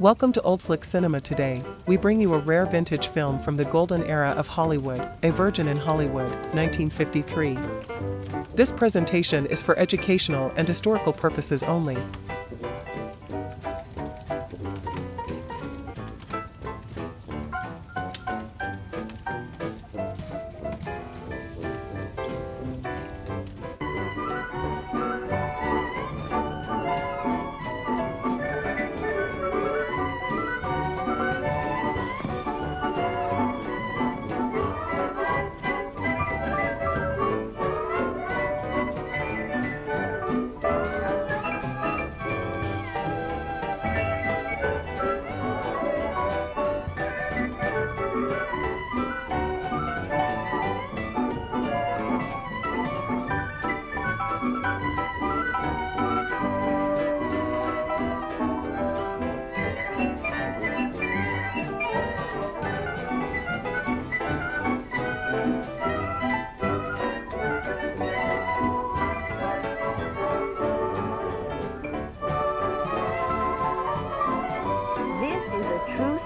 Welcome to Old Flick Cinema today. We bring you a rare vintage film from the golden era of Hollywood, A Virgin in Hollywood, 1953. This presentation is for educational and historical purposes only.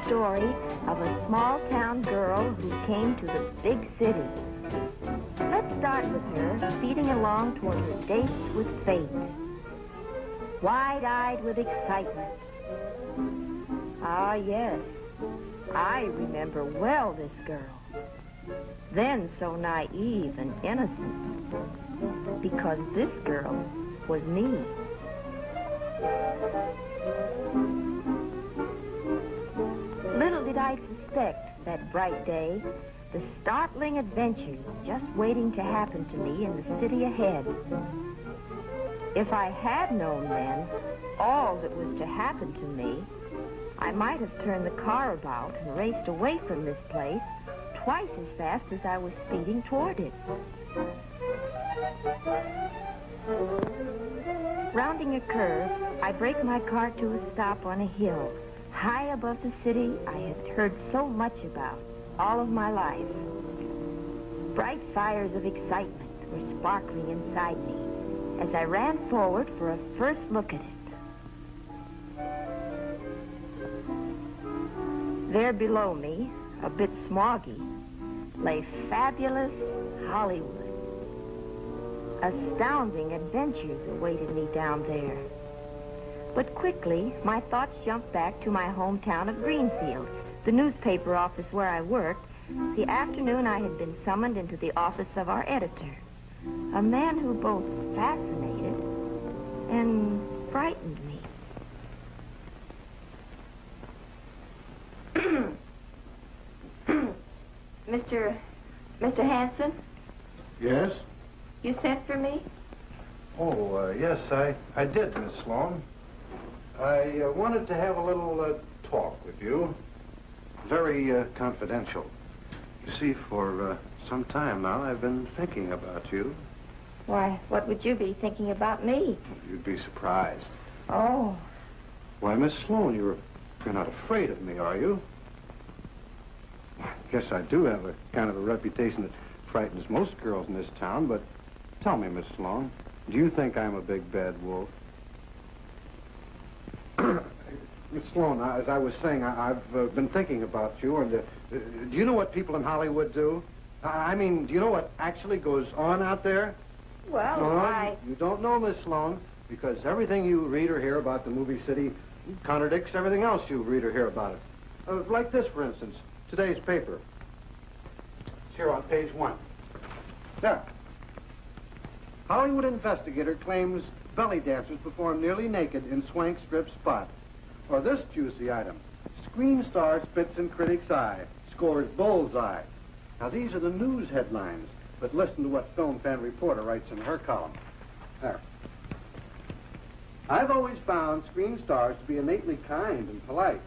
Story of a small-town girl who came to the big city. Let's start with her speeding along toward her dates with fate, wide-eyed with excitement. Ah, yes, I remember well this girl, then so naive and innocent, because this girl was me. Little did I suspect that bright day the startling adventures just waiting to happen to me in the city ahead. If I had known then all that was to happen to me, I might have turned the car about and raced away from this place twice as fast as I was speeding toward it. Rounding a curve, I brake my car to a stop on a hill, high above the city I had heard so much about all of my life. Bright fires of excitement were sparkling inside me as I ran forward for a first look at it. There below me, a bit smoggy, lay fabulous Hollywood. Astounding adventures awaited me down there. But quickly, my thoughts jumped back to my hometown of Greenfield, the newspaper office where I worked, the afternoon I had been summoned into the office of our editor, a man who both fascinated and frightened me. Mr. Hanson? Yes? You sent for me? Oh, yes, I did, Miss Sloan. I wanted to have a little talk with you. Very confidential. You see, for some time now, I've been thinking about you. Why, what would you be thinking about me? You'd be surprised. Oh. Why, Miss Sloan, you're not afraid of me, are you? I guess I do have a kind of a reputation that frightens most girls in this town, but tell me, Miss Sloan, do you think I'm a big bad wolf? Miss Sloan, as I was saying, I've been thinking about you, and do you know what people in Hollywood do? I mean, do you know what actually goes on out there? Well, No, you don't know, Miss Sloan, because everything you read or hear about the movie city contradicts everything else you read or hear about it. Like this, for instance, today's paper. It's here on page 1. There. Hollywood investigator claims belly dancers perform nearly naked in swank strip spot. Or this juicy item. Screen star spits in critic's eye, scores bullseye. Now, these are the news headlines, but listen to what Film Fan Reporter writes in her column. There. I've always found screen stars to be innately kind and polite.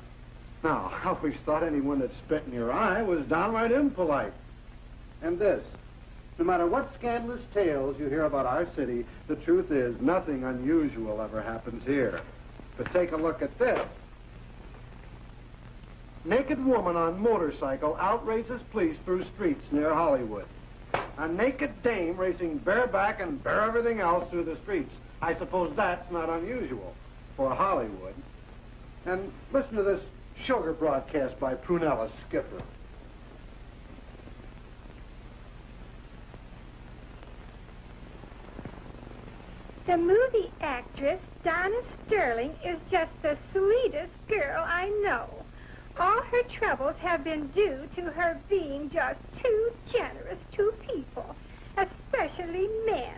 Now, I always thought anyone that spit in your eye was downright impolite. And this. No matter what scandalous tales you hear about our city, the truth is nothing unusual ever happens here. But take a look at this. Naked woman on motorcycle outrages police through streets near Hollywood. A naked dame racing bareback and bare everything else through the streets. I suppose that's not unusual for Hollywood. And listen to this sugar broadcast by Prunella Skipper. The movie actress, Donna Sterling, is just the sweetest girl I know. All her troubles have been due to her being just too generous to people, especially men.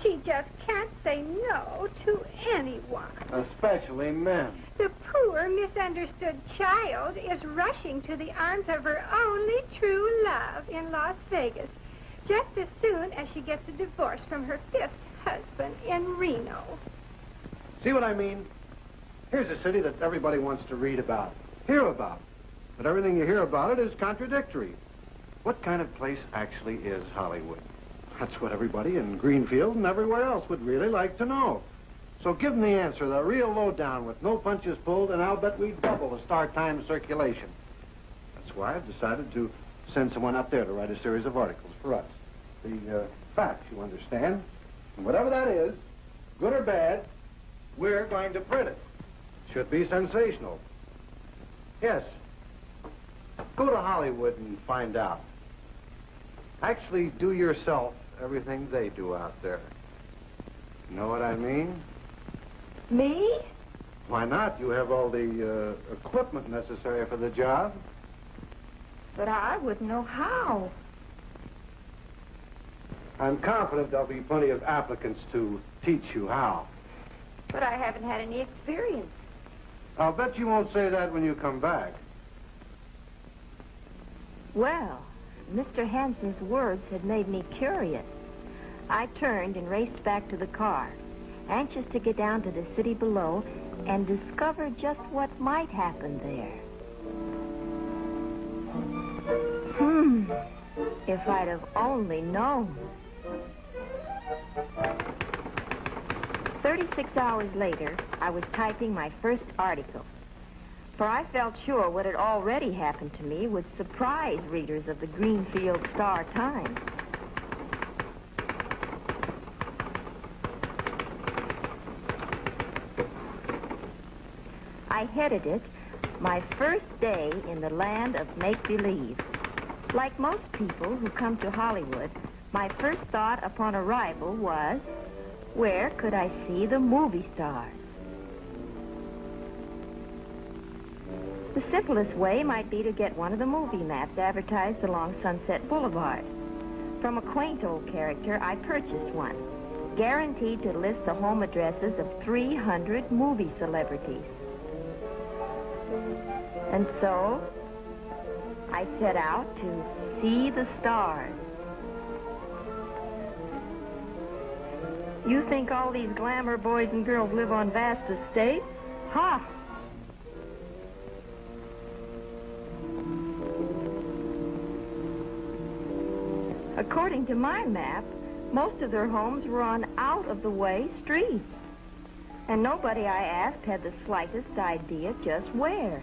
She just can't say no to anyone. Especially men. The poor, misunderstood child is rushing to the arms of her only true love in Las Vegas, just as soon as she gets a divorce from her fifth husband in Reno. See what I mean? Here's a city that everybody wants to read about, hear about. But everything you hear about it is contradictory. What kind of place actually is Hollywood? That's what everybody in Greenfield and everywhere else would really like to know. So give them the answer, the real lowdown with no punches pulled, and I'll bet we double the Star Times circulation. That's why I've decided to send someone up there to write a series of articles for us. The facts, you understand? And whatever that is, good or bad, we're going to print it. Should be sensational. Yes. Go to Hollywood and find out. Actually, do yourself everything they do out there. Know what I mean? Me? Why not? You have all the equipment necessary for the job. But I wouldn't know how. I'm confident there'll be plenty of applicants to teach you how. But I haven't had any experience. I'll bet you won't say that when you come back. Well, Mr. Hansen's words had made me curious. I turned and raced back to the car, anxious to get down to the city below and discover just what might happen there. If I'd have only known. 36 hours later, I was typing my first article. For I felt sure what had already happened to me would surprise readers of the Greenfield Star-Times. I headed it, My First Day in the Land of Make-Believe. Like most people who come to Hollywood, my first thought upon arrival was, where could I see the movie stars? The simplest way might be to get one of the movie maps advertised along Sunset Boulevard. From a quaint old character, I purchased one, guaranteed to list the home addresses of 300 movie celebrities. And so, I set out to see the stars. You think all these glamour boys and girls live on vast estates? Ha! According to my map, most of their homes were on out-of-the-way streets. And nobody I asked had the slightest idea just where.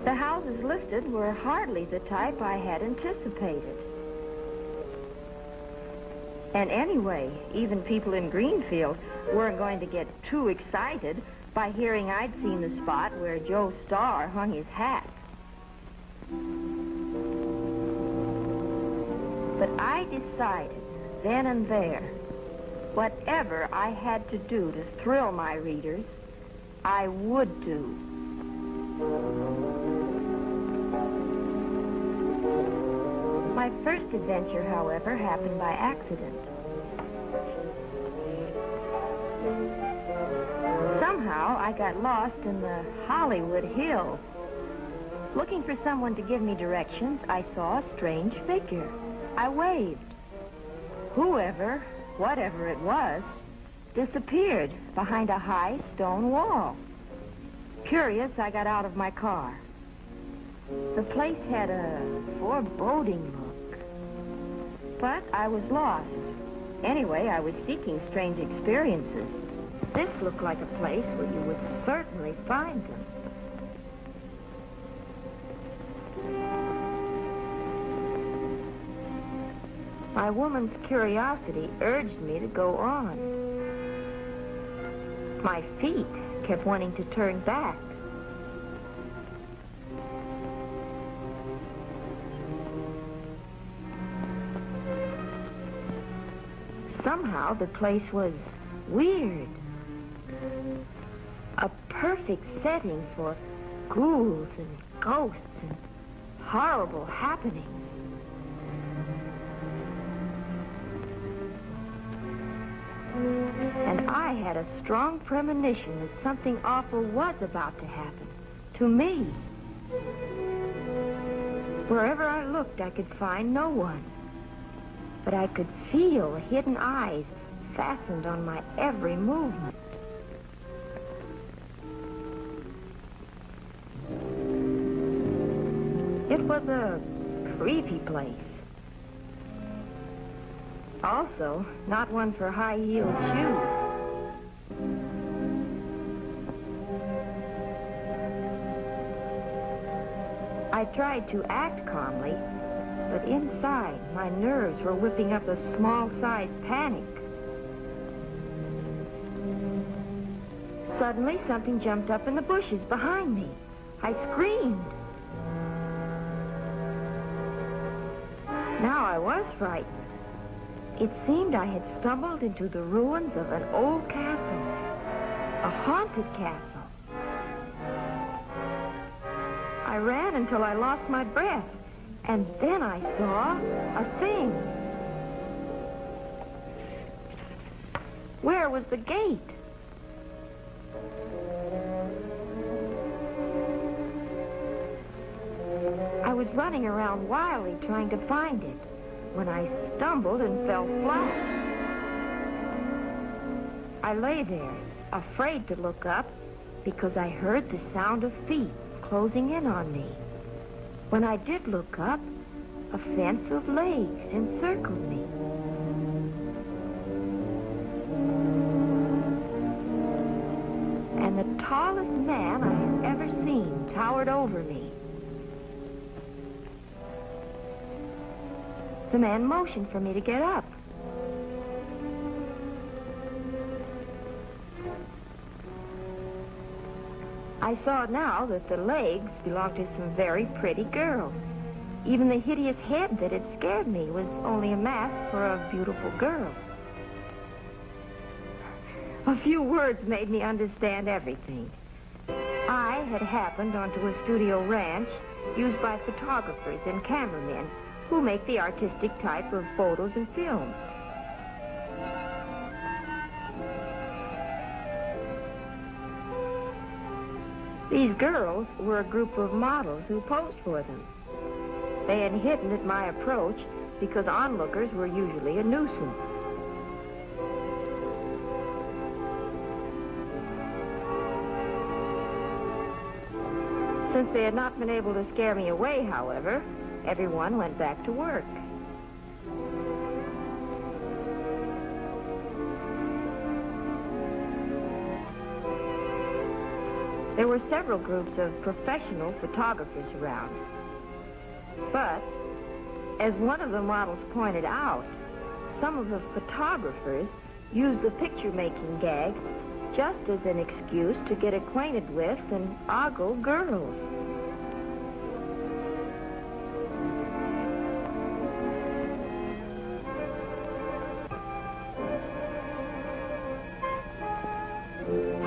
The houses listed were hardly the type I had anticipated. And anyway, even people in Greenfield weren't going to get too excited by hearing I'd seen the spot where Joe Starr hung his hat. But I decided, then and there, whatever I had to do to thrill my readers, I would do. My first adventure, however, happened by accident. Somehow, I got lost in the Hollywood Hills. Looking for someone to give me directions, I saw a strange figure. I waved. Whoever, whatever it was, disappeared behind a high stone wall. Curious, I got out of my car. The place had a foreboding look. But I was lost. Anyway, I was seeking strange experiences. This looked like a place where you would certainly find them. My woman's curiosity urged me to go on. My feet kept wanting to turn back. Somehow the place was weird. A perfect setting for ghouls and ghosts and horrible happenings. And I had a strong premonition that something awful was about to happen to me. Wherever I looked, I could find no one. But I could feel hidden eyes fastened on my every movement. It was a creepy place. Also, not one for high-heeled shoes. I tried to act calmly, but inside, my nerves were whipping up a small-sized panic. Suddenly, something jumped up in the bushes behind me. I screamed. Now I was frightened. It seemed I had stumbled into the ruins of an old castle, a haunted castle. I ran until I lost my breath, and then I saw a thing. Where was the gate? I was running around wildly trying to find it when I stumbled and fell flat. I lay there, afraid to look up because I heard the sound of feet closing in on me. When I did look up, a fence of legs encircled me. And the tallest man I had ever seen towered over me. The man motioned for me to get up. I saw now that the legs belonged to some very pretty girl. Even the hideous head that had scared me was only a mask for a beautiful girl. A few words made me understand everything. I had happened onto a studio ranch used by photographers and cameramen who make the artistic type of photos and films. These girls were a group of models who posed for them. They had hidden at my approach because onlookers were usually a nuisance. Since they had not been able to scare me away, however, everyone went back to work. There were several groups of professional photographers around. But, as one of the models pointed out, some of the photographers used the picture-making gag just as an excuse to get acquainted with and ogle girls.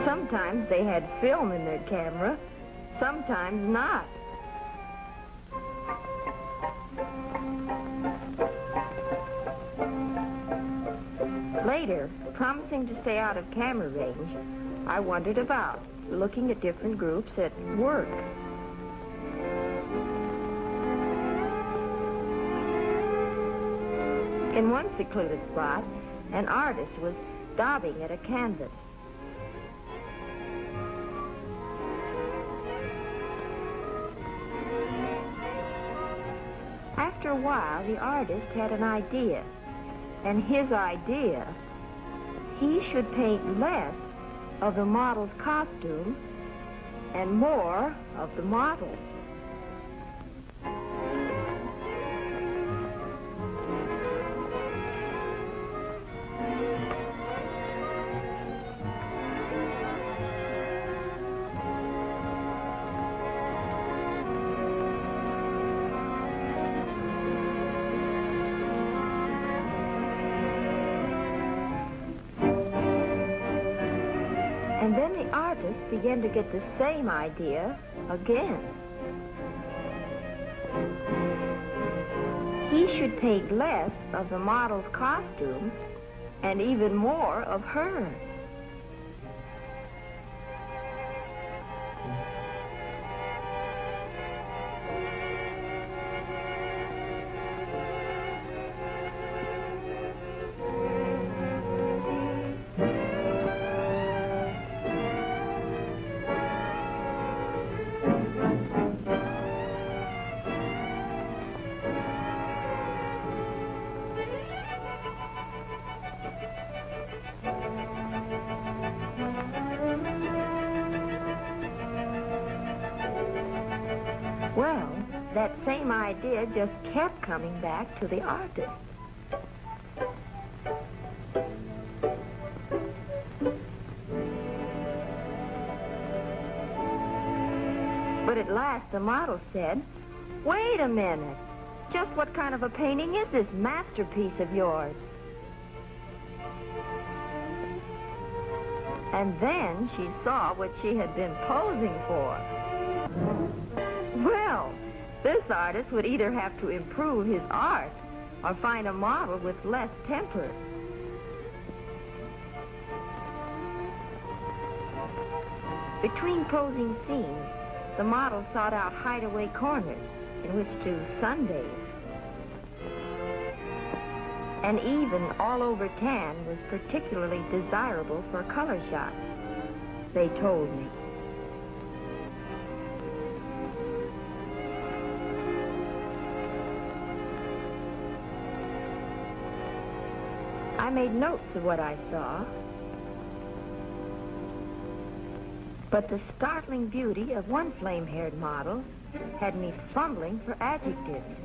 Sometimes they had film in their camera, sometimes not. Later, promising to stay out of camera range, I wandered about, looking at different groups at work. In one secluded spot, an artist was daubing at a canvas. After a while, the artist had an idea. And his idea, he should paint less of the model's costume and more of the model. And then the artist began to get the same idea again. He should paint less of the model's costume and even more of her. Well, that same idea just kept coming back to the artist. But at last the model said, "Wait a minute. Just what kind of a painting is this masterpiece of yours?" And then she saw what she had been posing for. Well, this artist would either have to improve his art or find a model with less temper. Between posing scenes, the model sought out hideaway corners in which to sunbathe. An even all-over tan was particularly desirable for color shots, they told me. I made notes of what I saw, but the startling beauty of one flame-haired model had me fumbling for adjectives.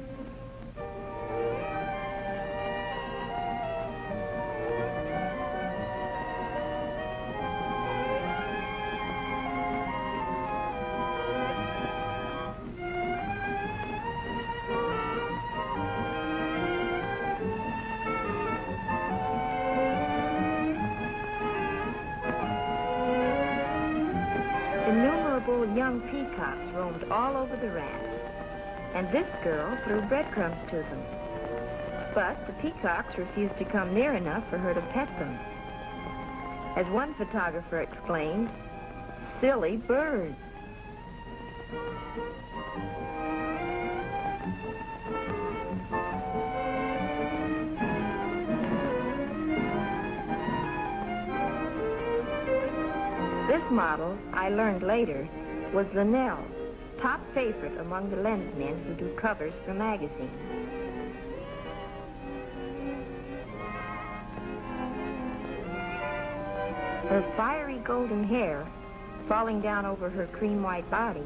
Innumerable young peacocks roamed all over the ranch, and this girl threw breadcrumbs to them. But the peacocks refused to come near enough for her to pet them. As one photographer exclaimed, "Silly birds." This model, I learned later, was Linnell, top favorite among the lensmen who do covers for magazines. Her fiery golden hair, falling down over her cream-white body,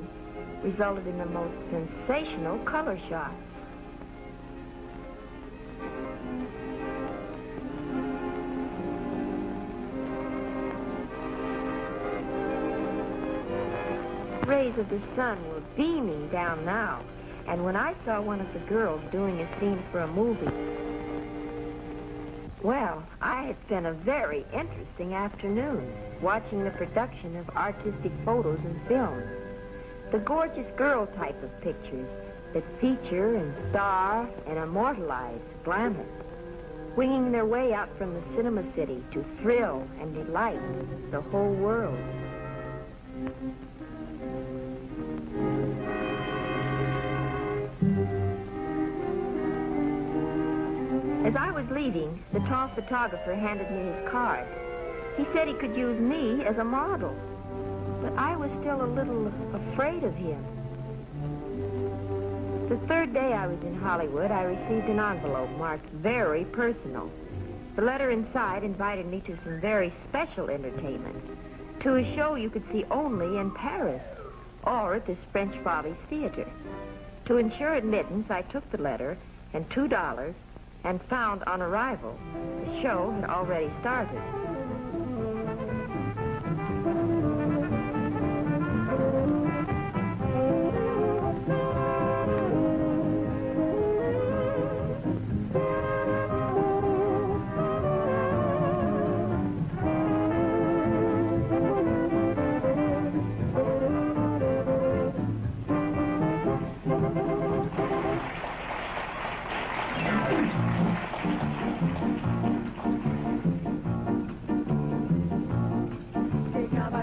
resulted in the most sensational color shots. Rays of the sun were beaming down now, and when I saw one of the girls doing a scene for a movie, well, I had spent a very interesting afternoon watching the production of artistic photos and films, the gorgeous girl type of pictures that feature and star and immortalize glamour, winging their way out from the cinema city to thrill and delight the whole world. As I was leaving, the tall photographer handed me his card. He said he could use me as a model, but I was still a little afraid of him. The third day I was in Hollywood, I received an envelope marked "Very Personal." The letter inside invited me to some very special entertainment, to a show you could see only in Paris or at this French Follies Theater. To ensure admittance, I took the letter and $2 and found on arrival the show had already started.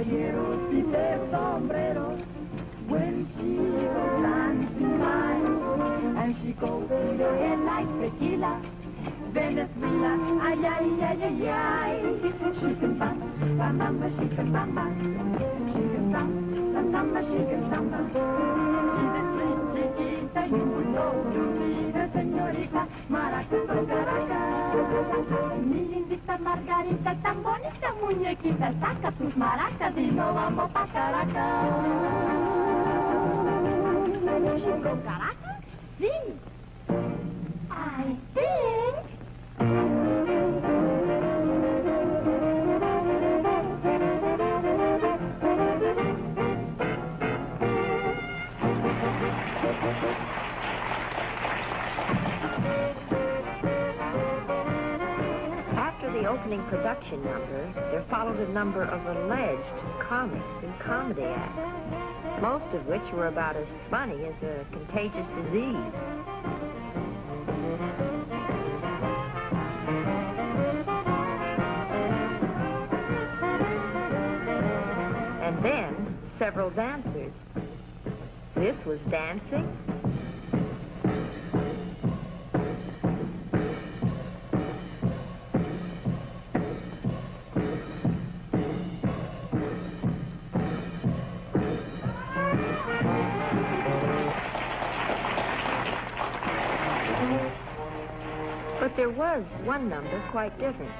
caballeros y de sombreros. When she goes dancing by, and she goes to your head like tequila, Venezuela, ay, ay, ay, ay, ay. She can bamba, bamba, she can bamba. She can bamba, bamba, she can bamba. She's a sweet chiquita, you would know to be the señorita, maraca con caraca. Mi lindita Margarita, tan bonita muñequita, saca tus maracas y no vamos pa' Caracas. From Caracas? Sí. I think. After the opening production number, there followed a number of alleged comics and comedy acts, most of which were about as funny as a contagious disease. And then, several dancers. This was dancing. But there was one number quite different.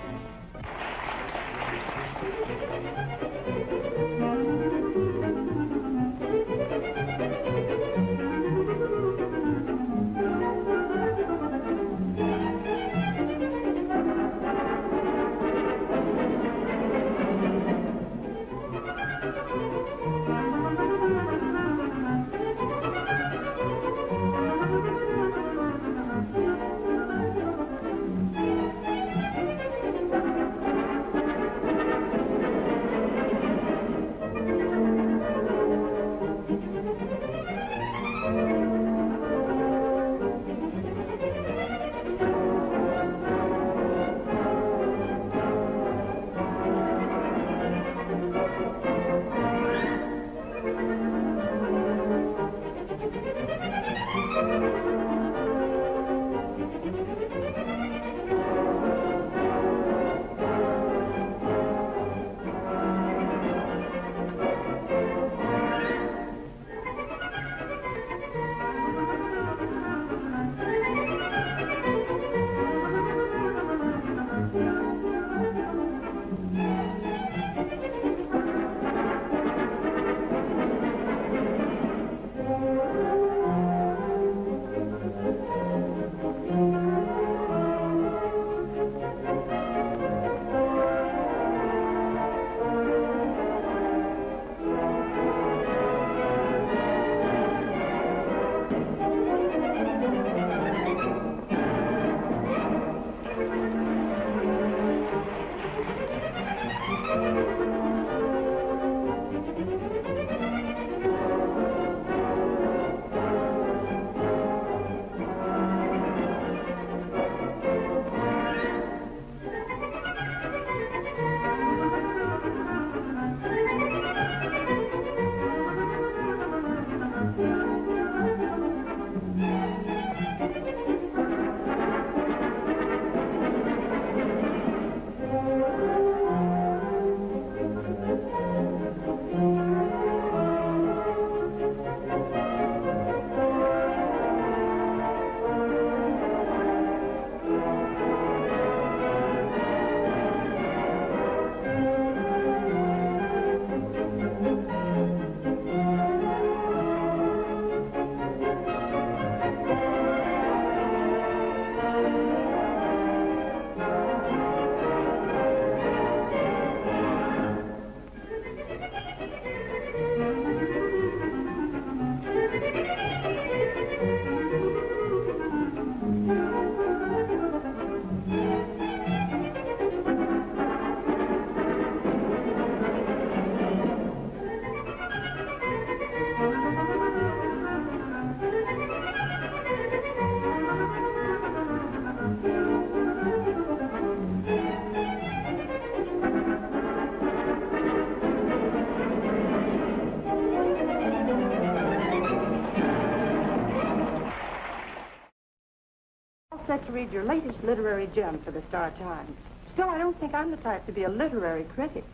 set to read your latest literary gem for the Star Times. Still, I don't think I'm the type to be a literary critic.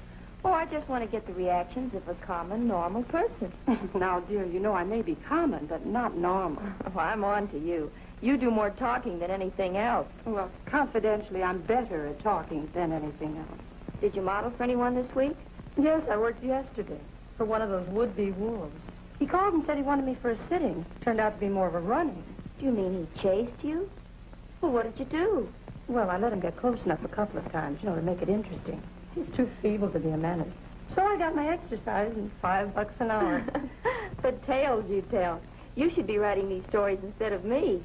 Oh, I just want to get the reactions of a common, normal person. Now, dear, you know I may be common, but not normal. Oh, I'm on to you. You do more talking than anything else. Well, confidentially, I'm better at talking than anything else. Did you model for anyone this week? Yes, I worked yesterday for one of those would-be wolves. He called and said he wanted me for a sitting. Turned out to be more of a running. Do you mean he chased you? Well, what did you do? Well, I let him get close enough a couple of times, to make it interesting. He's too feeble to be a menace. So I got my exercise and $5 an hour. But tales you tell. You should be writing these stories instead of me.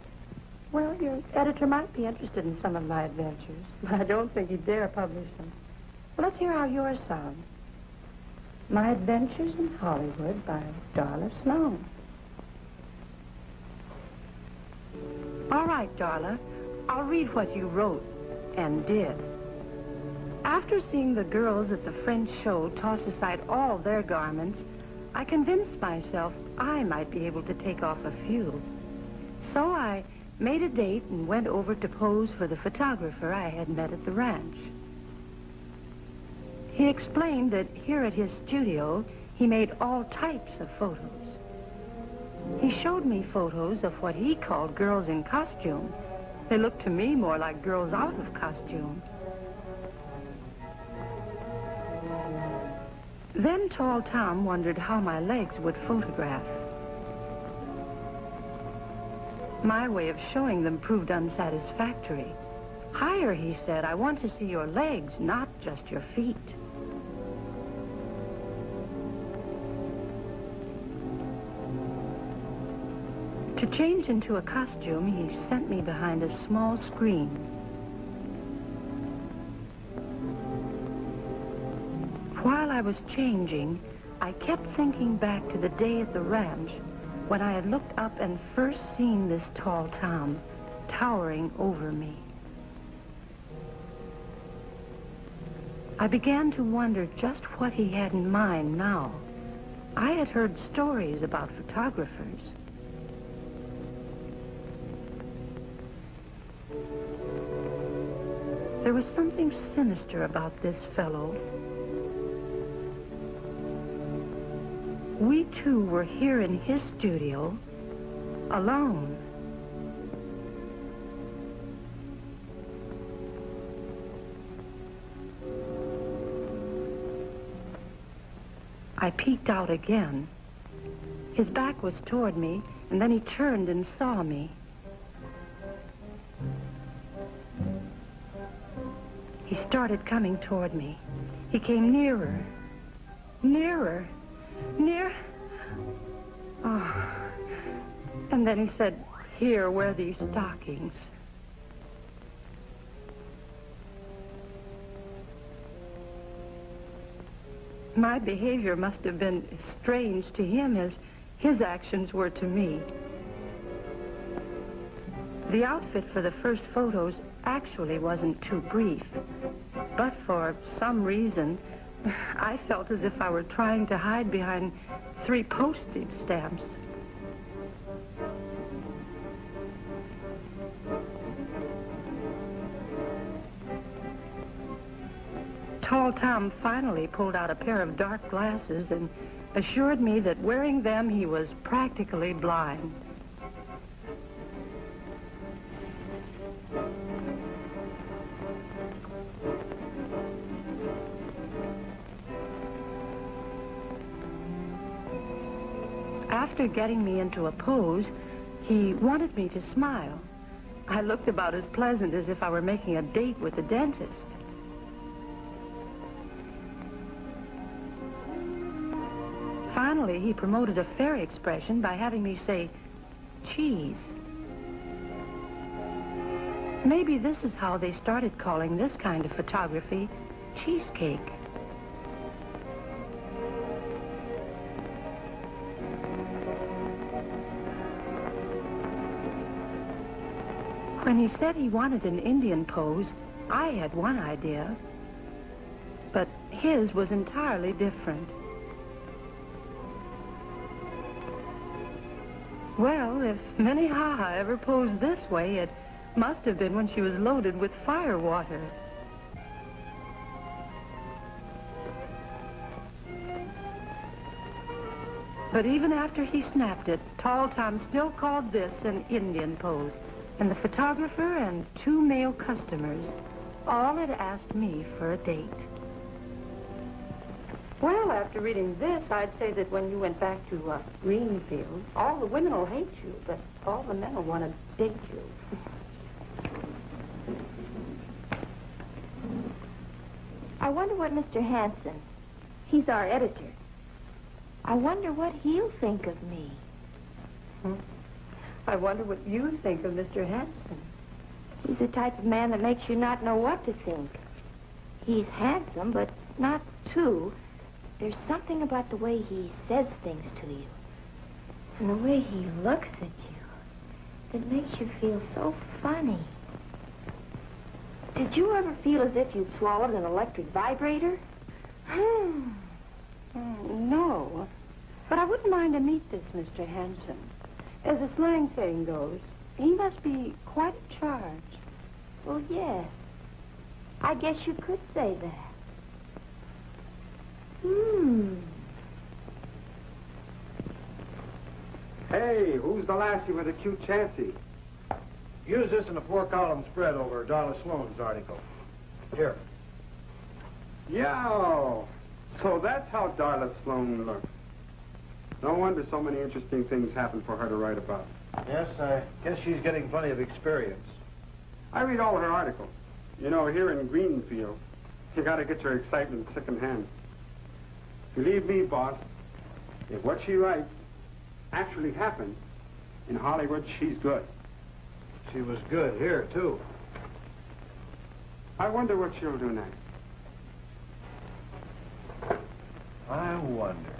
Well, your editor might be interested in some of my adventures, but I don't think he'd dare publish them. Well, let's hear how yours sound. My Adventures in Hollywood by Darla Sloan. All right, Darla. I'll read what you wrote and did. After seeing the girls at the French show toss aside all their garments, I convinced myself I might be able to take off a few. So I made a date and went over to pose for the photographer I had met at the ranch. He explained that here at his studio, he made all types of photos. He showed me photos of what he called girls in costume. They looked to me more like girls out of costume. Then Tall Tom wondered how my legs would photograph. My way of showing them proved unsatisfactory. Higher, he said, I want to see your legs, not just your feet. To change into a costume, he sent me behind a small screen. While I was changing, I kept thinking back to the day at the ranch when I had looked up and first seen this Tall Tom towering over me. I began to wonder just what he had in mind now. I had heard stories about photographers. There was something sinister about this fellow. We two were here in his studio, alone. I peeked out again. His back was toward me, and then he turned and saw me. He started coming toward me. He came nearer, nearer, near. Oh. And then he said, "Here, wear these stockings." My behavior must have been as strange to him as his actions were to me. The outfit for the first photos actually wasn't too brief, but for some reason, I felt as if I were trying to hide behind 3 postage stamps. Tall Tom finally pulled out a pair of dark glasses and assured me that wearing them he was practically blind. After getting me into a pose, he wanted me to smile. I looked about as pleasant as if I were making a date with the dentist. Finally, he promoted a fairy expression by having me say, "cheese." Maybe this is how they started calling this kind of photography cheesecake. When he said he wanted an Indian pose, I had one idea, but his was entirely different. Well, if Minnehaha ever posed this way, it Must have been when she was loaded with fire water. But even after he snapped it, Tall Tom still called this an Indian pose. And the photographer and 2 male customers all had asked me for a date. Well, after reading this, I'd say that when you went back to Greenfield, all the women will hate you, but all the men will want to date you. I wonder what Mr. Hanson, he's our editor, I wonder what he'll think of me. I wonder what you think of Mr. Hanson. He's the type of man that makes you not know what to think. He's handsome, but not too. There's something about the way he says things to you, and the way he looks at you, that makes you feel so funny. Did you ever feel as if you'd swallowed an electric vibrator? No, but I wouldn't mind to meet this Mr. Hanson. As the slang saying goes, he must be quite a charge. Well, yes. I guess you could say that. Hey, who's the lassie with a cute chancy? Use this in a 4-column spread over Darla Sloane's article. Here. Yo! So that's how Darla Sloane looks. No wonder so many interesting things happen for her to write about. Yes, I guess she's getting plenty of experience. I read all her articles. You know, here in Greenfield, you gotta get your excitement secondhand. Believe me, boss, if what she writes actually happened, in Hollywood, she's good. She was good here, too. I wonder what she'll do next. I wonder.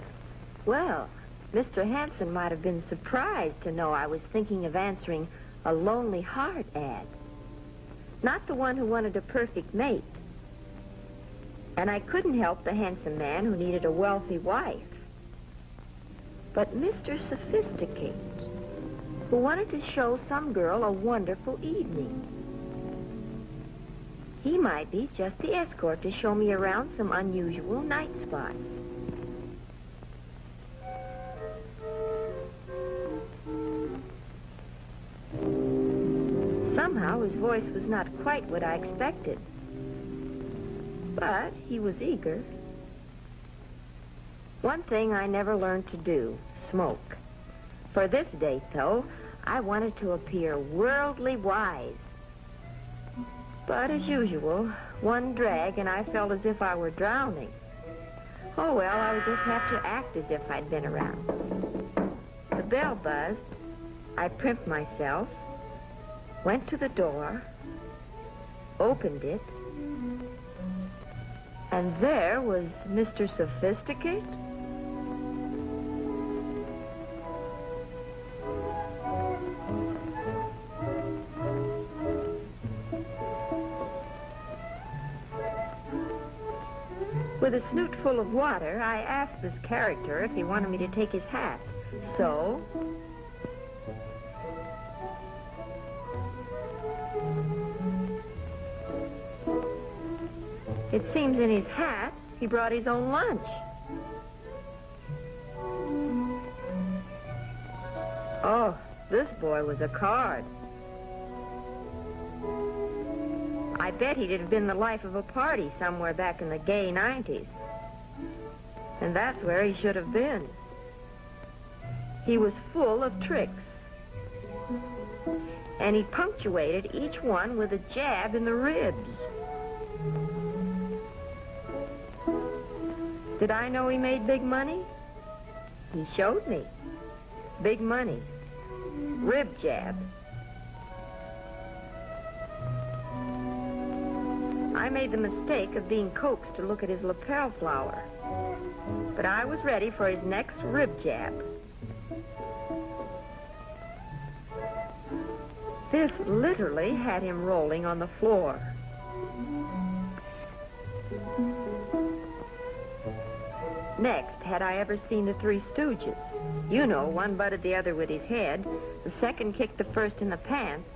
Well, Mr. Hanson might have been surprised to know I was thinking of answering a Lonely Heart ad. Not the one who wanted a perfect mate. And I couldn't help the handsome man who needed a wealthy wife. But Mr. Sophisticate, who wanted to show some girl a wonderful evening. He might be just the escort to show me around some unusual night spots. Somehow his voice was not quite what I expected. But he was eager. One thing I never learned to do, smoke. For this date, though, I wanted to appear worldly wise. But as usual, one drag and I felt as if I were drowning. Oh, well, I would just have to act as if I'd been around. The bell buzzed. I primped myself, went to the door, opened it, and there was Mr. Sophisticate. With a snoot full of water, I asked this character if he wanted me to take his hat. So, it seems in his hat, he brought his own lunch. Oh, this boy was a card. I bet he'd have been the life of a party somewhere back in the gay 90s. And that's where he should have been. He was full of tricks. And he punctuated each one with a jab in the ribs. Did I know he made big money? He showed me. Big money. Rib jab. I made the mistake of being coaxed to look at his lapel flower. But I was ready for his next rib jab. This literally had him rolling on the floor. Next, had I ever seen the Three Stooges? You know, one butted the other with his head, the second kicked the first in the pants,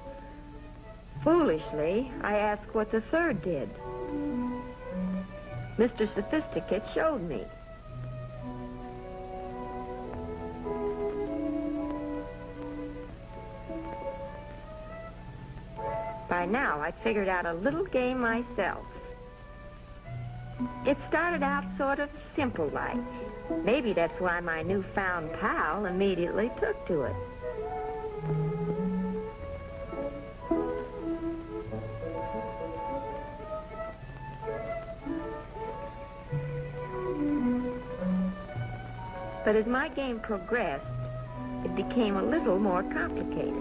Foolishly, I asked what the third did. Mr. Sophisticate showed me. By now, I'd figured out a little game myself. It started out sort of simple-like. Maybe that's why my newfound pal immediately took to it. But as my game progressed, it became a little more complicated.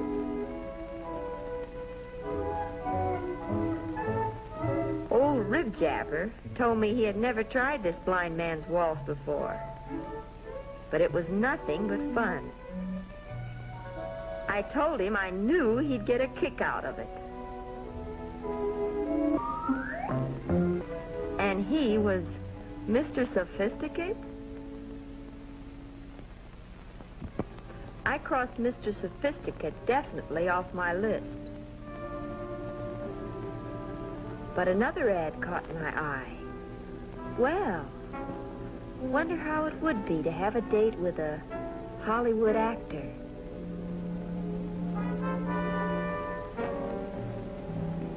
Old Rib Jabber told me he had never tried this blind man's waltz before. But it was nothing but fun. I told him I knew he'd get a kick out of it. And he was Mr. Sophisticate? I crossed Mr. Sophisticate definitely off my list. But another ad caught my eye. Well, wonder how it would be to have a date with a Hollywood actor.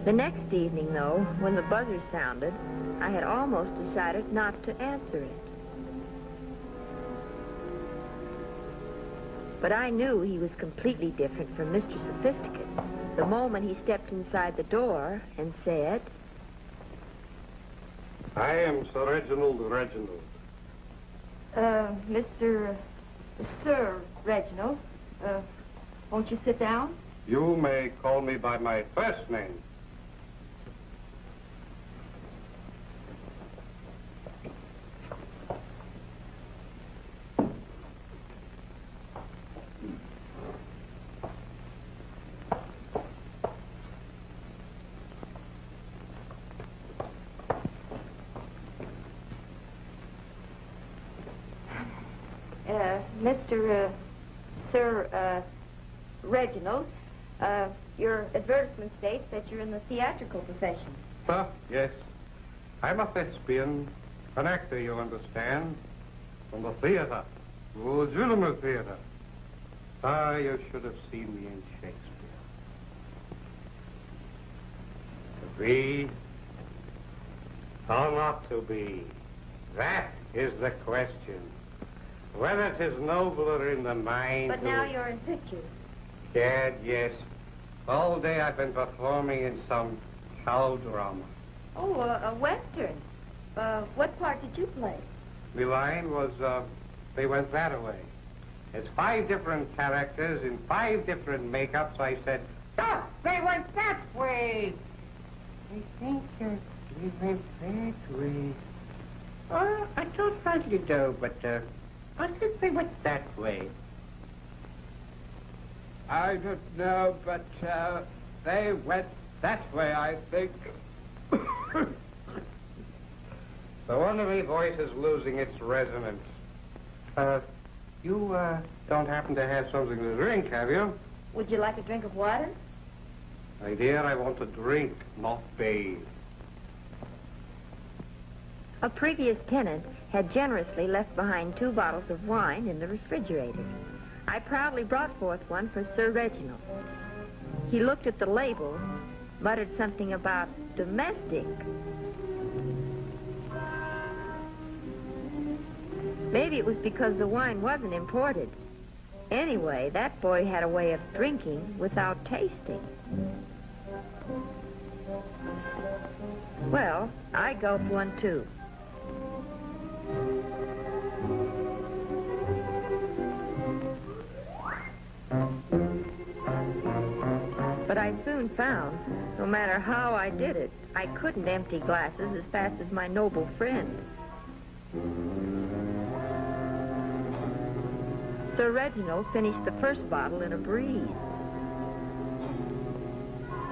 The next evening, though, when the buzzer sounded, I had almost decided not to answer it. But I knew he was completely different from Mr. Sophisticate the moment he stepped inside the door and said, I am Sir Reginald Reginald. Sir Reginald, won't you sit down? You may call me by my first name. Sir Reginald, your advertisement states that you're in the theatrical profession. Yes. I'm a thespian, an actor, you understand, from the theater, the legitimate theater. You should have seen me in Shakespeare. To be or not to be, that is the question. Whether 'tis nobler in the mind... But now you're in pictures. Yes. All day I've been performing in some cow drama. Oh, a Western. What part did you play? The line was, they went that way. It's 5 different characters in 5 different makeups. I said, they went that way. I think they went that way. Oh, I don't rightly know, but, I think they went that way. I don't know, but they went that way, I think. The one of me voice is losing its resonance. You don't happen to have something to drink, have you? Would you like a drink of water? My dear, I want to drink, not bathe. A previous tenant had generously left behind 2 bottles of wine in the refrigerator. I proudly brought forth one for Sir Reginald. He looked at the label, muttered something about domestic. Maybe it was because the wine wasn't imported. Anyway, that boy had a way of drinking without tasting. Well, I gulped one too. But I soon found, no matter how I did it, I couldn't empty glasses as fast as my noble friend. Sir Reginald finished the first bottle in a breeze.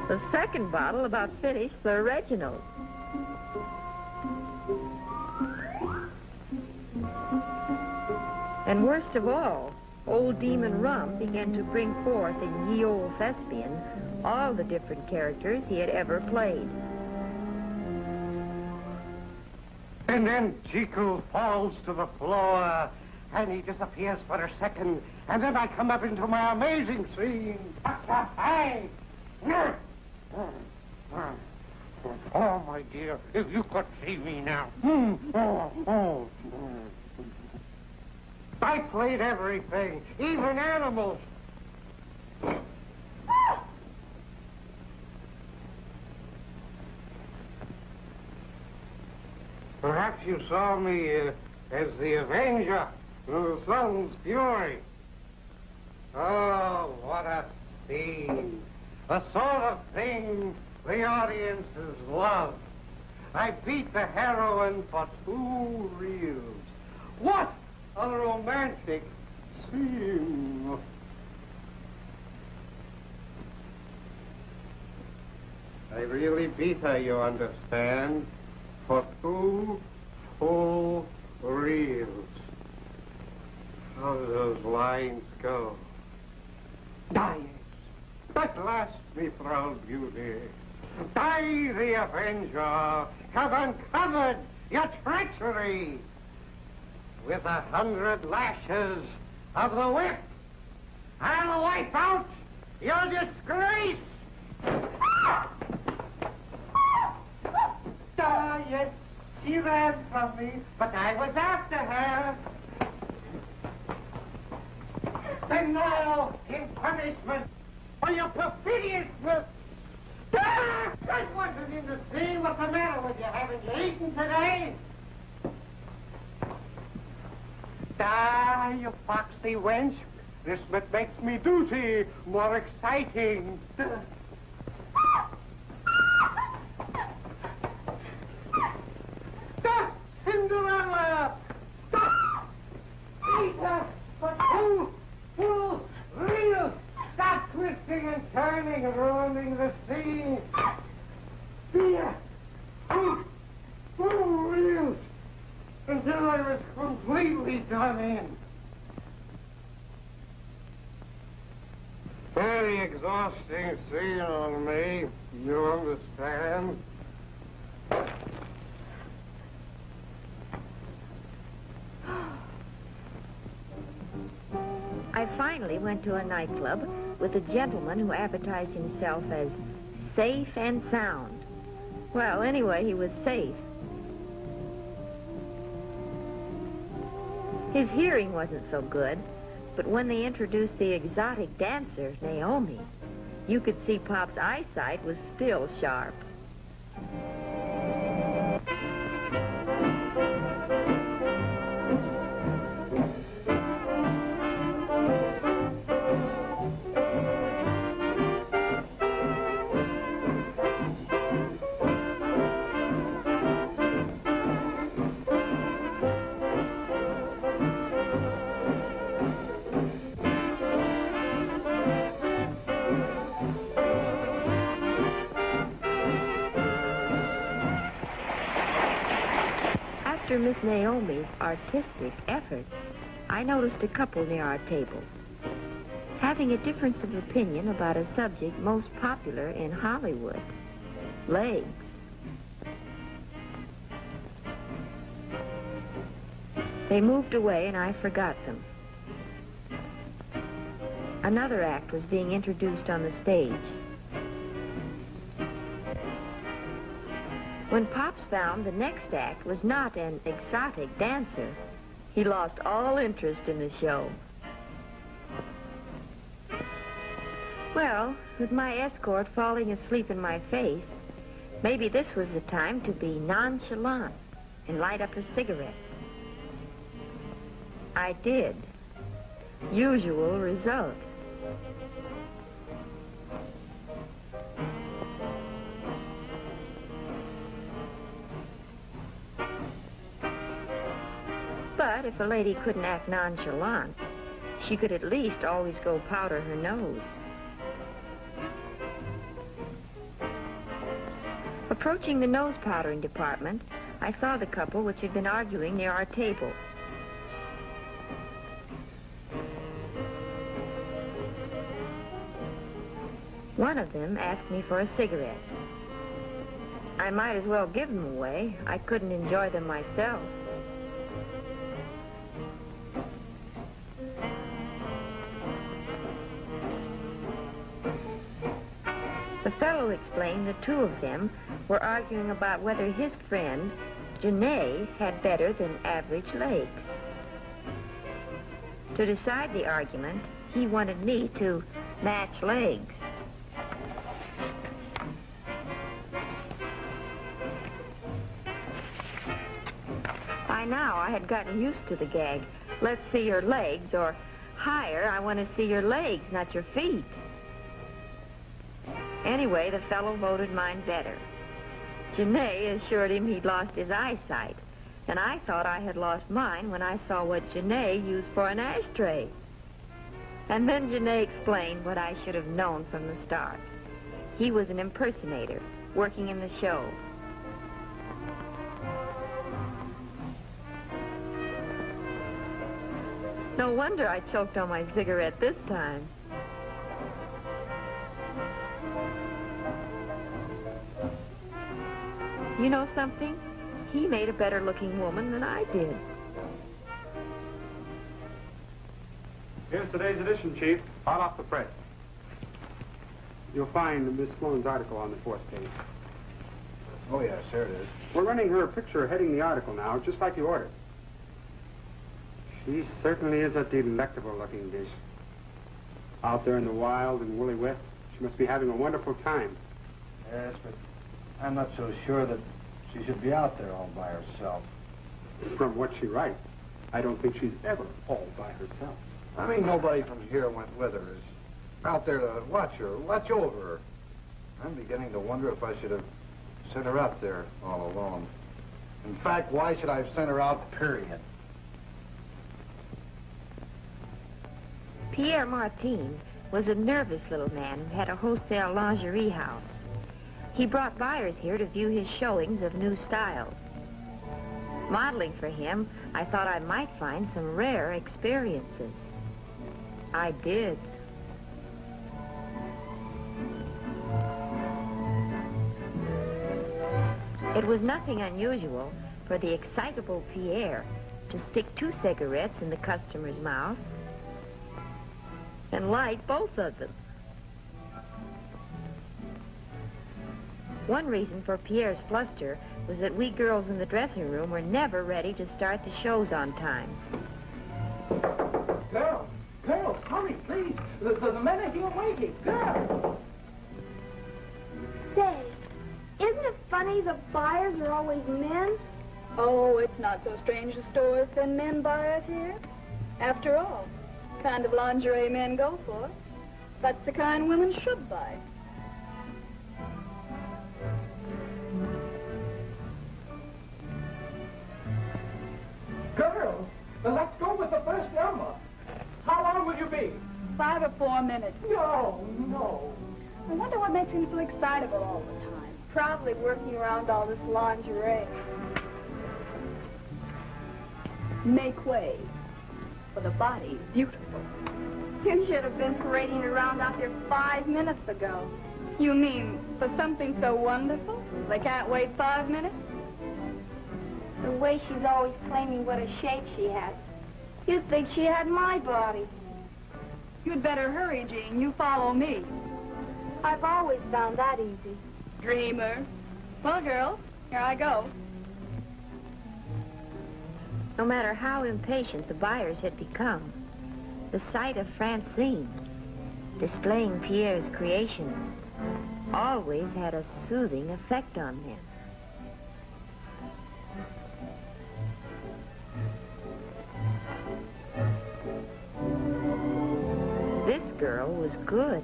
The second bottle about finished Sir Reginald. And worst of all, Old Demon Rum began to bring forth in Ye Olde Thespian all the different characters he had ever played. And then Jekyll falls to the floor, and he disappears for a second, and then I come up into my amazing scene. Hey! Oh, my dear, if you could see me now. I played everything, even animals. Perhaps you saw me as the Avenger of the Sun's Fury. Oh, what a scene. The sort of thing the audiences love. I beat the heroine for 2 reels. What a romantic scene. I really beat her, you understand, for 2 full reels. How do those lines go? Die, at last, me proud beauty. I, the Avenger, have uncovered your treachery. With 100 lashes of the whip, I'll wipe out your disgrace. Yes, she ran from me, but I was after her. And now, in punishment for your perfidiousness, I wasn't in the sea. What's the matter with you? Haven't you eaten today? You foxy wench. This makes me duty more exciting. Cinderella! Peter, for 2 full reels! Stop twisting and turning and ruining the scene! Here! 2 full reels! Until I was completely done in. Very exhausting scene on me, you understand? I finally went to a nightclub with a gentleman who advertised himself as safe and sound. Well, anyway, he was safe. His hearing wasn't so good, but when they introduced the exotic dancer, Naomi, you could see Pop's eyesight was still sharp. After Miss Naomi's artistic efforts, I noticed a couple near our table, having a difference of opinion about a subject most popular in Hollywood, legs. They moved away and I forgot them. Another act was being introduced on the stage. When Pops found the next act was not an exotic dancer, he lost all interest in the show. Well, with my escort falling asleep in my face, maybe this was the time to be nonchalant and light up a cigarette. I did. Usual result. But if a lady couldn't act nonchalant, she could at least always go powder her nose. Approaching the nose powdering department, I saw the couple which had been arguing near our table. One of them asked me for a cigarette. I might as well give them away. I couldn't enjoy them myself. The fellow explained the two of them were arguing about whether his friend, Janae, had better than average legs. To decide the argument, he wanted me to match legs. By now, I had gotten used to the gag. Let's see your legs, or higher, I want to see your legs, not your feet. Anyway, the fellow voted mine better. Janae assured him he'd lost his eyesight, and I thought I had lost mine when I saw what Janae used for an ashtray. And then Janae explained what I should have known from the start. He was an impersonator, working in the show. No wonder I choked on my cigarette this time. You know something? He made a better-looking woman than I did. Here's today's edition, Chief. Hot off the press. You'll find Miss Sloane's article on the 4th page. Oh, yes, here it is. We're running her a picture heading the article now, just like you ordered. She certainly is a delectable-looking dish. Out there in the wild and woolly West, she must be having a wonderful time. Yes, but I'm not so sure that she should be out there all by herself. From what she writes, I don't think she's ever all by herself. I mean, nobody from here went with her. Is out there to watch her, watch over her. I'm beginning to wonder if I should have sent her out there all alone. In fact, why should I have sent her out, period? Pierre Martin was a nervous little man who had a wholesale lingerie house. He brought buyers here to view his showings of new styles. Modeling for him, I thought I might find some rare experiences. I did. It was nothing unusual for the excitable Pierre to stick 2 cigarettes in the customer's mouth and light both of them. One reason for Pierre's fluster was that we girls in the dressing room were never ready to start the shows on time. Girls, hurry, please. The men are here waiting. Girls! Say, isn't it funny the buyers are always men? Oh, it's not so strange a story if there are men buyers here. After all, the kind of lingerie men go for, that's the kind women should buy. Girls, let's go with the first number. How long will you be? 5 or 4 minutes. No. I wonder what makes him so excitable all the time. Probably working around all this lingerie. Make way, for the body's beautiful. You should have been parading around out there 5 minutes ago. You mean for something so wonderful? They can't wait 5 minutes? The way she's always claiming what a shape she has. You'd think she had my body. You'd better hurry, Jean. You follow me. I've always found that easy. Dreamer. Well, girls, here I go. No matter how impatient the buyers had become, the sight of Francine displaying Pierre's creations always had a soothing effect on them. This girl was good.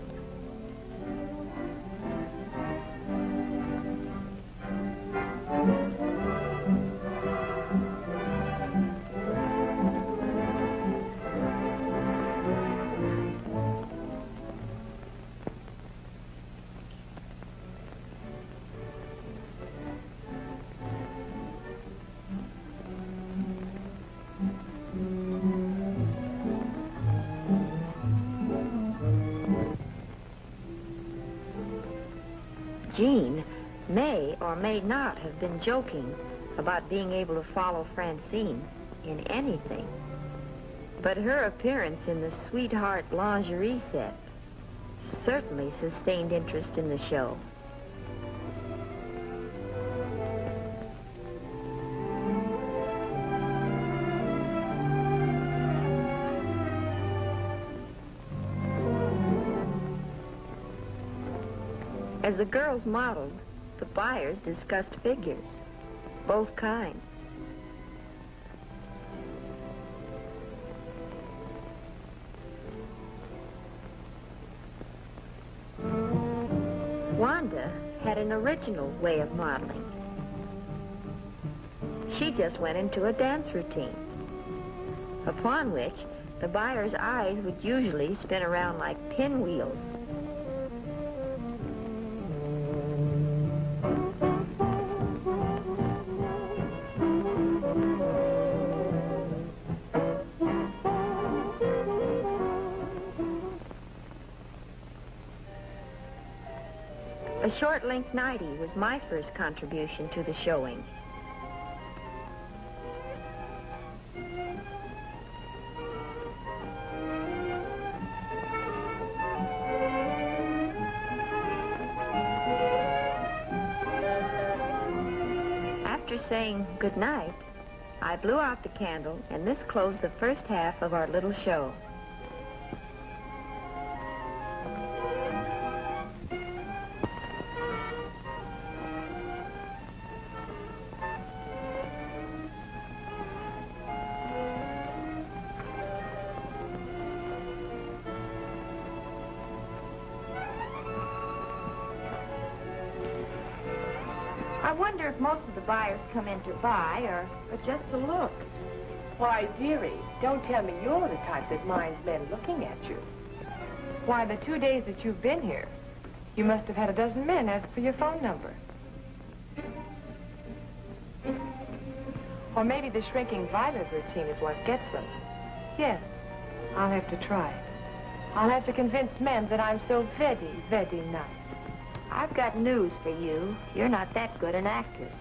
Jean may or may not have been joking about being able to follow Francine in anything. But her appearance in the Sweetheart lingerie set certainly sustained interest in the show. As the girls modeled, the buyers discussed figures, both kinds. Wanda had an original way of modeling. She just went into a dance routine, upon which the buyer's eyes would usually spin around like pinwheels. A short-length nightie was my first contribution to the showing. After saying good night, I blew out the candle, and this closed the first half of our little show. I wonder if most of the buyers come in to buy or just to look. Why, dearie, don't tell me you're the type that minds men looking at you. Why, the 2 days that you've been here, you must have had a dozen men ask for your phone number. Or maybe the shrinking violet routine is what gets them. Yes, I'll have to try. I'll have to convince men that I'm so very, very nice. I've got news for you. You're not that good an actress.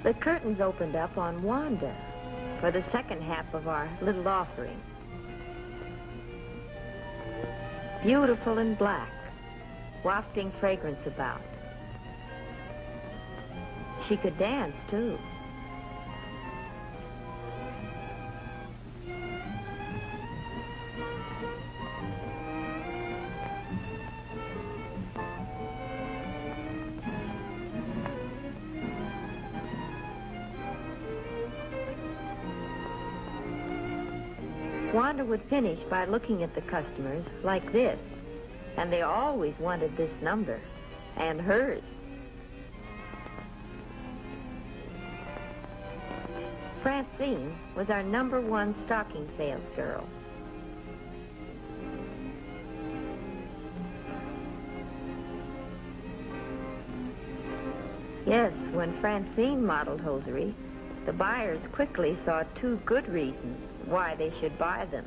The curtains opened up on Wanda for the second half of our little offering. Beautiful in black, wafting fragrance about. She could dance, too. Wanda would finish by looking at the customers like this, and they always wanted this number, and hers. Francine was our #1 stocking sales girl. Yes, when Francine modeled hosiery, the buyers quickly saw 2 good reasons why they should buy them.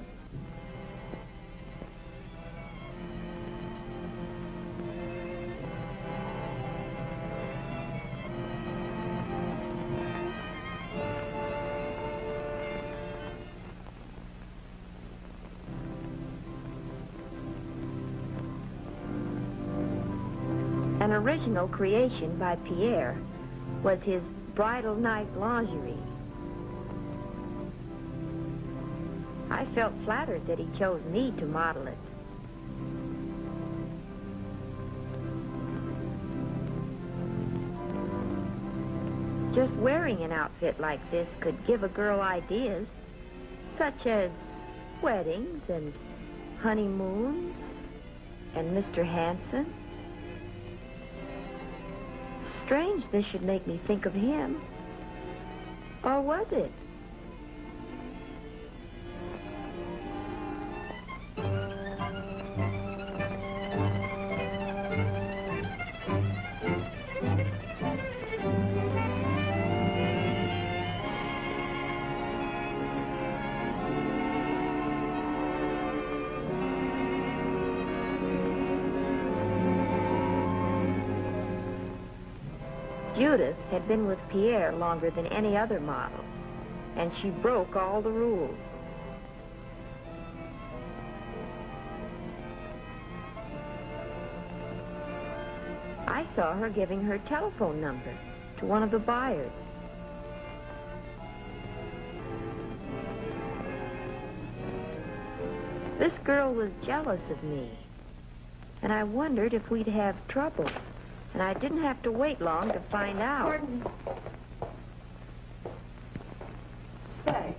An original creation by Pierre was his bridal night lingerie. I felt flattered that he chose me to model it. Just wearing an outfit like this could give a girl ideas, such as weddings and honeymoons and Mr. Hanson. Strange this should make me think of him. Or was it? Judith had been with Pierre longer than any other model, and she broke all the rules. I saw her giving her telephone number to one of the buyers. This girl was jealous of me, and I wondered if we'd have trouble, and I didn't have to wait long to find out. Gordon. Say,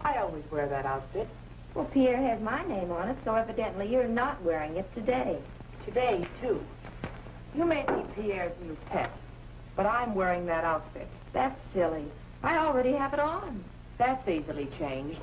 I always wear that outfit. Well, Pierre had my name on it, so evidently you're not wearing it today. Today, too. You may be Pierre's new pet, but I'm wearing that outfit. That's silly. I already have it on. That's easily changed.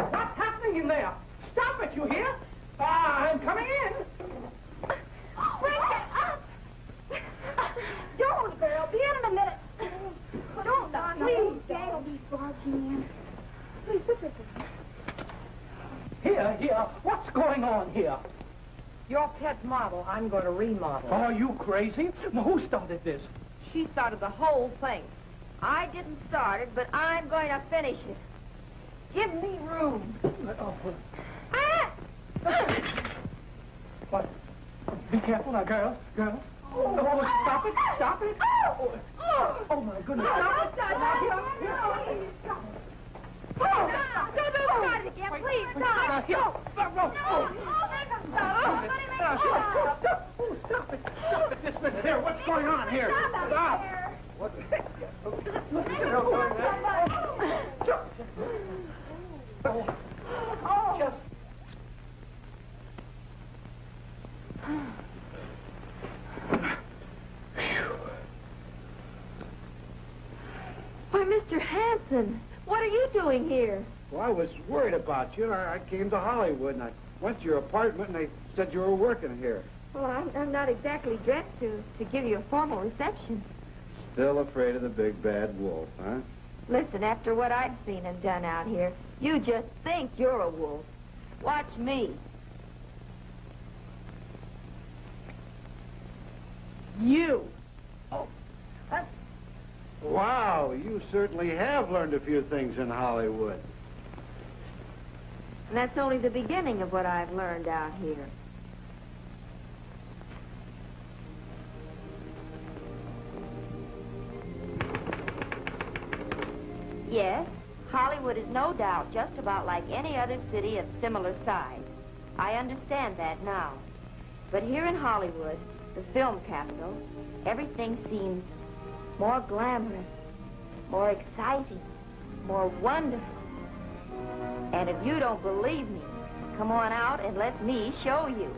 What's happening in there? Stop it, you hear? I'm coming in. Break it up! Don't, girl. Be in a minute. Don't, please. Dangle these barging in. Please, sit with us. Here. What's going on here? Your pet model, I'm going to remodel. Are you crazy? Now, who started this? She started the whole thing. I didn't start it, but I'm going to finish it. Give me room. What? Be careful now, girls. Oh, stop it. Oh, my goodness. Don't start it again, please. Stop. Stop it this minute. Here, what's going on here? Stop. What the heck? Just... Why, Mr. Hanson, what are you doing here? Well, I was worried about you. I came to Hollywood, and I went to your apartment, and they said you were working here. Well, I'm not exactly dressed to give you a formal reception. Still afraid of the big bad wolf, huh? Listen, after what I've seen and done out here, you just think you're a wolf. Watch me. You. Wow, you certainly have learned a few things in Hollywood. And that's only the beginning of what I've learned out here. Yes, Hollywood is no doubt just about like any other city of similar size. I understand that now. But here in Hollywood, the film capital, everything seems more glamorous, more exciting, more wonderful. And if you don't believe me, come on out and let me show you.